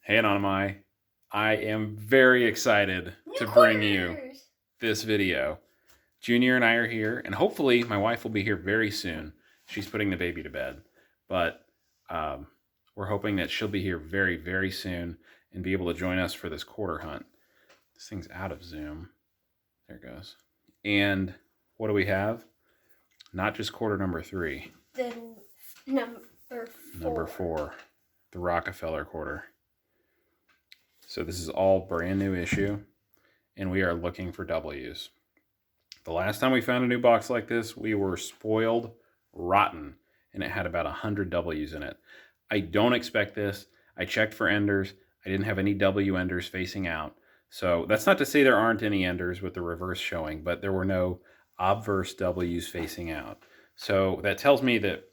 Hey Anonymai, I am very excited to bring you this video. Junior and I are here, and hopefully my wife will be here very soon. She's putting the baby to bed, but we're hoping that she'll be here very, very soon and be able to join us for this quarter hunt. This thing's out of zoom. There it goes. And what do we have? Not just quarter number 3. The number 4. Number 4, the Rockefeller quarter. So this is all brand new issue, and we are looking for W's. The last time we found a new box like this, we were spoiled rotten, and it had about 100 W's in it. I don't expect this. I checked for enders. I didn't have any W enders facing out. So that's not to say there aren't any enders with the reverse showing, but there were no obverse W's facing out. So that tells me that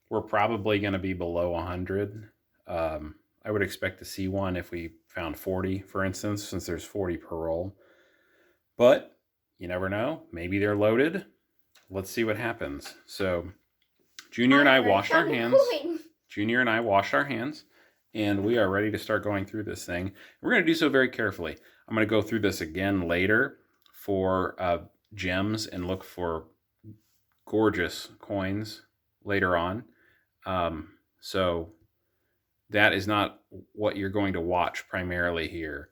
we're probably going to be below 100. I would expect to see one if we found 40, for instance, since there's 40 per roll. But you never know. Maybe they're loaded. Let's see what happens. So Junior and I washed our hands. Junior and I washed our hands, and we are ready to start going through this thing. We're going to do so very carefully. I'm going to go through this again later for gems and look for gorgeous coins later on. So that is not what you're going to watch primarily here.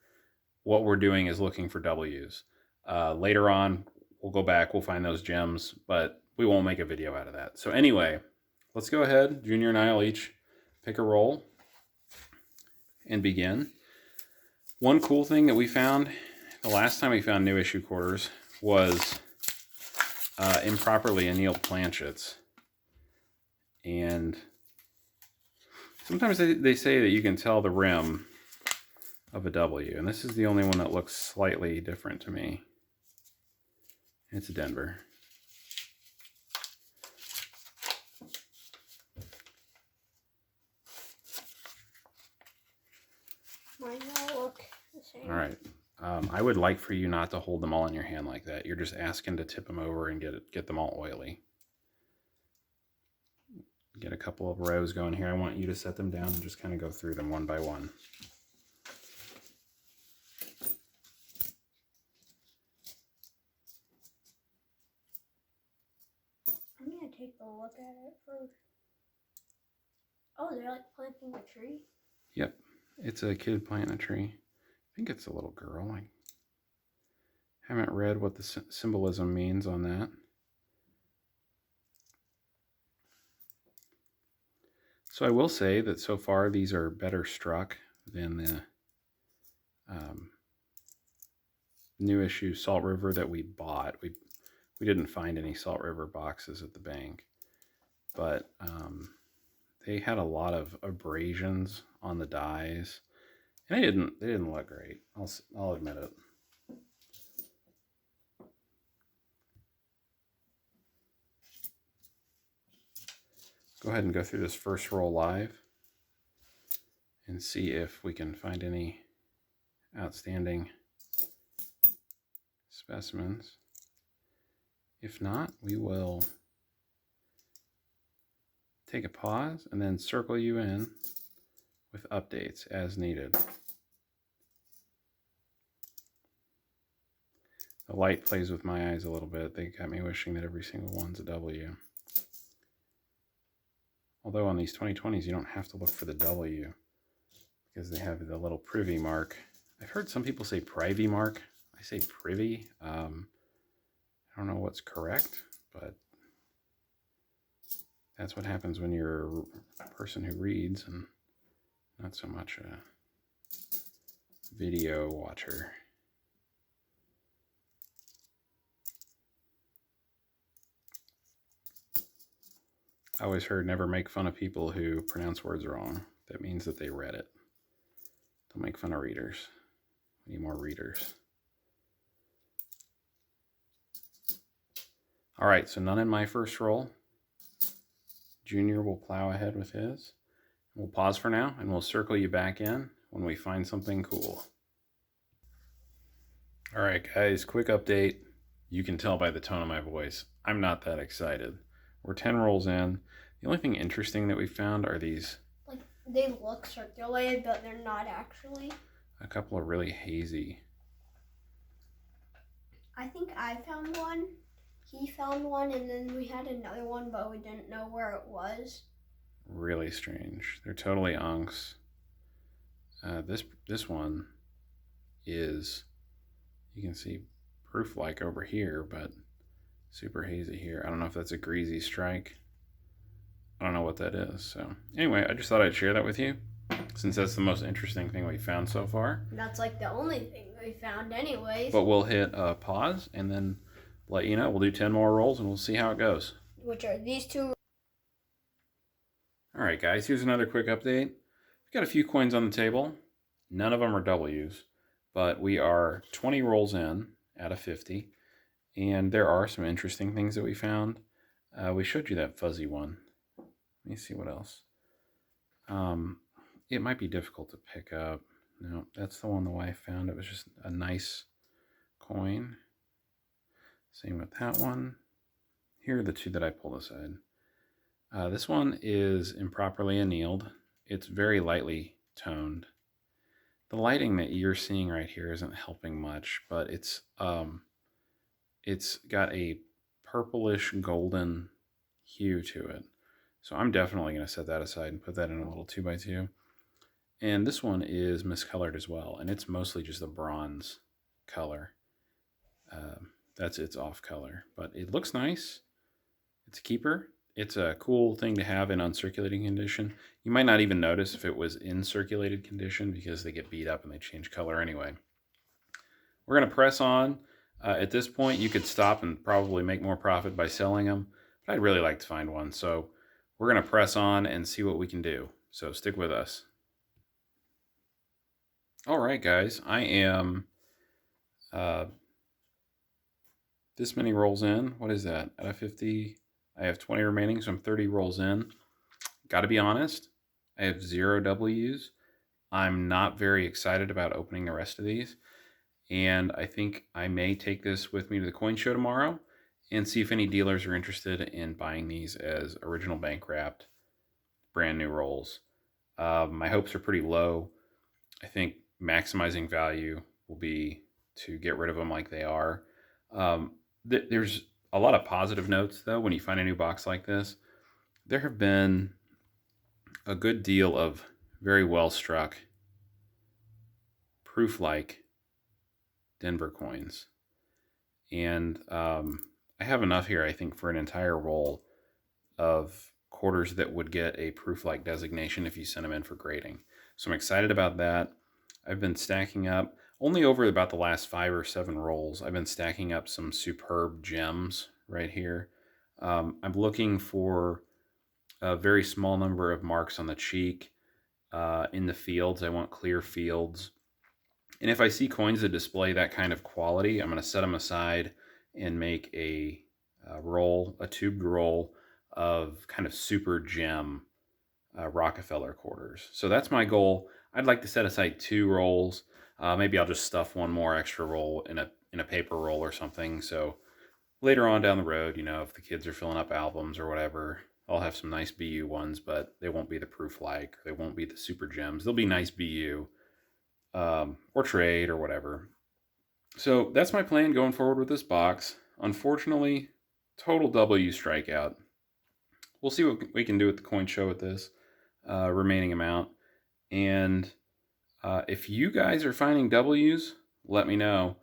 What we're doing is looking for W's. Later on, we'll go back, we'll find those gems, but we won't make a video out of that. So anyway, let's go ahead. Junior and I will each pick a roll and begin. One cool thing that we found, the last time we found new issue quarters, was improperly annealed planchets. And sometimes they say that you can tell the rim of a W, and this is the only one that looks slightly different to me. It's a Denver. Mine all look the same. All right. I would like for you not to hold them all in your hand like that. You're just asking to tip them over and get them all oily. Get a couple of rows going here. I want you to set them down and just kind of go through them one by one. I'm going to take a look at it first. Oh, they're like planting a tree? Yep. It's a kid planting a tree. I think it's a little girl. I haven't read what the symbolism means on that. So I will say that so far these are better struck than the new issue Salt River that we bought. We didn't find any Salt River boxes at the bank, but they had a lot of abrasions on the dies, and they didn't look great. I'll admit it. Go ahead and go through this first roll live and see if we can find any outstanding specimens. If not, we will take a pause and then circle you in with updates as needed. The light plays with my eyes a little bit. They got me wishing that every single one's a W. Although on these 2020s, you don't have to look for the W because they have the little privy mark. I've heard some people say privy mark. I say privy. I don't know what's correct, but that's what happens when you're a person who reads and not so much a video watcher. I always heard never make fun of people who pronounce words wrong. That means that they read it. Don't make fun of readers. We need more readers. All right, so none in my first roll. Junior will plow ahead with his. We'll pause for now, and we'll circle you back in when we find something cool. All right, guys, quick update. You can tell by the tone of my voice, I'm not that excited. We're 10 rolls in. The only thing interesting that we found are these like They look circulated, but they're not actually. A couple of really hazy. I think I found one. He found one, and then we had another one, but we didn't know where it was. Really strange. They're totally unks. This one is, you can see proof like over here, but super hazy here. I don't know if that's a greasy strike. I don't know what that is. So anyway, I just thought I'd share that with you, since that's the most interesting thing we found so far. That's like the only thing we found anyways. But we'll hit pause and then let you know. We'll do 10 more rolls and we'll see how it goes. Which are these two. All right, guys, here's another quick update. We've got a few coins on the table. None of them are W's, but we are 20 rolls in out of 50. And there are some interesting things that we found. We showed you that fuzzy one. Let me see what else. It might be difficult to pick up. No, that's the one the wife found. It was just a nice coin. Same with that one. Here are the two that I pulled aside. This one is improperly annealed. It's very lightly toned. The lighting that you're seeing right here isn't helping much, but it's got a purplish golden hue to it. So I'm definitely going to set that aside and put that in a little 2x2. And this one is miscolored as well, and it's mostly just a bronze color. That's its off color, but it looks nice. It's a keeper. It's a cool thing to have in uncirculating condition. You might not even notice if it was in circulated condition because they get beat up and they change color anyway. We're going to press on. At this point, you could stop and probably make more profit by selling them, but I'd really like to find one. So we're going to press on and see what we can do. So stick with us. All right, guys, I am this many rolls in. What is that? Out of 50, I have 20 remaining, so I'm 30 rolls in. Got to be honest, I have 0 W's. I'm not very excited about opening the rest of these, and I think I may take this with me to the coin show tomorrow and see if any dealers are interested in buying these as original bank wrapped, brand new rolls. My hopes are pretty low. I think maximizing value will be to get rid of them like they are. There's a lot of positive notes, though, when you find a new box like this. There have been a good deal of very well struck, proof-like Denver coins. And I have enough here, I think, for an entire roll of quarters that would get a proof-like designation if you send them in for grading. So I'm excited about that. I've been stacking up, only over about the last 5 or 7 rolls, I've been stacking up some superb gems right here. I'm looking for a very small number of marks on the cheek. In the fields, I want clear fields. And if I see coins that display that kind of quality, I'm going to set them aside and make a roll, a tubed roll of kind of super gem Rockefeller quarters. So that's my goal. I'd like to set aside 2 rolls. Maybe I'll just stuff one more extra roll in a paper roll or something. So later on down the road, you know, if the kids are filling up albums or whatever, I'll have some nice BU ones, but they won't be the proof-like. They won't be the super gems. They'll be nice BU or trade or whatever. So that's my plan going forward with this box. Unfortunately, total W strikeout. We'll see what we can do with the coin show with this remaining amount. And if you guys are finding W's, let me know.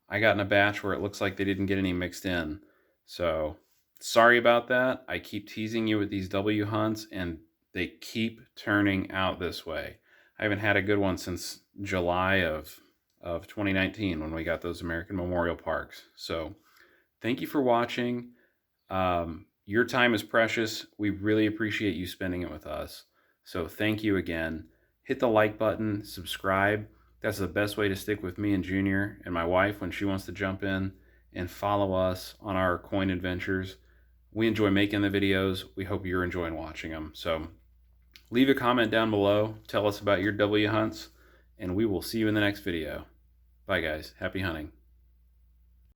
I got in a batch where it looks like they didn't get any mixed in. So sorry about that. I keep teasing you with these W hunts, and they keep turning out this way. I haven't had a good one since July of 2019 when we got those American Memorial Parks. So thank you for watching. Your time is precious. We really appreciate you spending it with us. So thank you again. Hit the like button, subscribe. That's the best way to stick with me and Junior and my wife when she wants to jump in and follow us on our coin adventures. We enjoy making the videos. We hope you're enjoying watching them. So leave a comment down below. Tell us about your W hunts, and we will see you in the next video. Bye, guys. Happy hunting.